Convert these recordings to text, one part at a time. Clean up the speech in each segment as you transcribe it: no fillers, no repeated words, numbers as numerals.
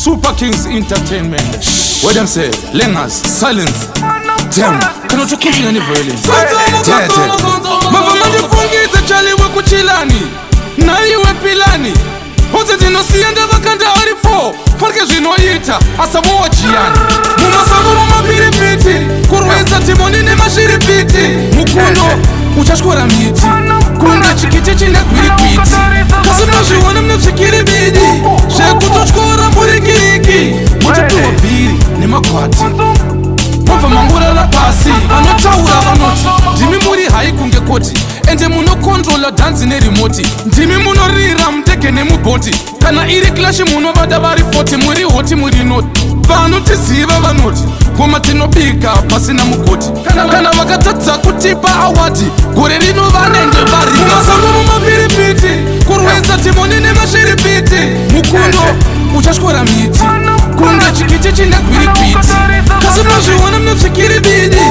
Super Kings Entertainment. What them say? Lengas, silence. Damn, cannot you keep any violence? Mama manje chali we kuchilani. Na iwe pilani. Hote zino sienda vakanda arifo. Falke zino yita, asamo wachiani. Mumasamu mumapiripiti. Kurweza timoni ni mashiripiti. Mukuno, uchashkura miti. Kunga chikiti chine kwirikwiti. Kasimashi wana mnafsikiri bidi. Sheku tochkora murikiriki. Mujituwa viri, ni makwati. Mova mangura la pasi. Anochaura vanoti. Jimi muri haikunge koti. Ende muno controla dance ne remote. Jimi muno rira mteke ne muboti. Kana iri clash muno vada vari 40. Muri hoti muri noti. Vanoti siva vanoti. Goma tinobika pasina mugoti. Kana vakatatsa kutipa awati. Gore rino vanenge vari. Mumasamu mumapiripiti. Kurweza timoni ne mashiripiti. Mukundo uchashkora miti. Kunga chikiti chine kwirikwiti. Kasimashi wana mnafsikiri bidi.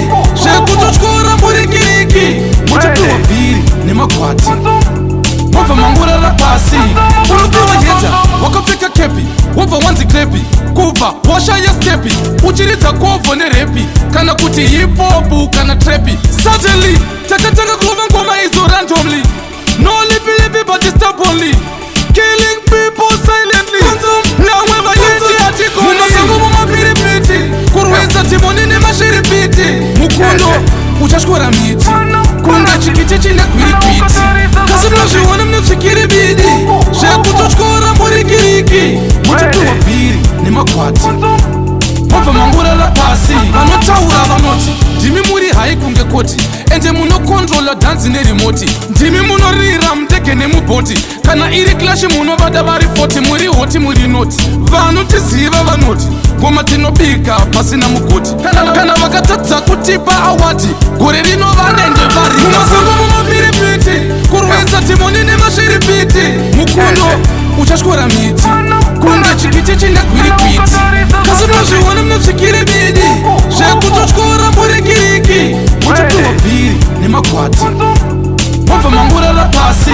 Sheku tochkora murikiriki. Mujituwa viri, ni makwati. Mova mangura la pasi. Unukiwa yeta, wakafika kepi. Wova wanzi klepi. Kuva, washa ya stepi. Uchiriza kovo ne repi. Kana kuti hip-hopu, kana trepi. Suddenly, taka klova ngoma hizo randomly. No lippy but it's stubbornly. Killing people silently. Mlawewa yeti atiko. Mumasangu mumapiripiti. Kurweza timoni ni mashiripiti. Mukundo, uchashkura miti. Kunga chikiti chine kwirikwiti. Kasimashi wana mnafsikiri bidi. Sheku tochkora murikiriki. Mujituwa viri, ni makwati. Mova mangura la pasi. Anochaura vanoti. Jimi muri haikunge koti. Ende muno controla dance ne remote. Jimi muno rira mteke ne muboti. Kana iri clash muno vada vari 40. Muri hoti muri noti. Vanoti siva vanoti. Goma tinobika pasina mugoti. Kana vakatatsa kutipa awati. Gore rino vanenge vari. Mumasangu mumapiripiti. Kurweza timoni ne mashiripiti. Mukundo uchashkura miti. Kunga chikiti chine kwirikwiti. Kasimashi wana mnafsikiri bidi. Sheku tochkora murikiriki. Mujituwa viri, ni makwati. Mova mangura la pasi.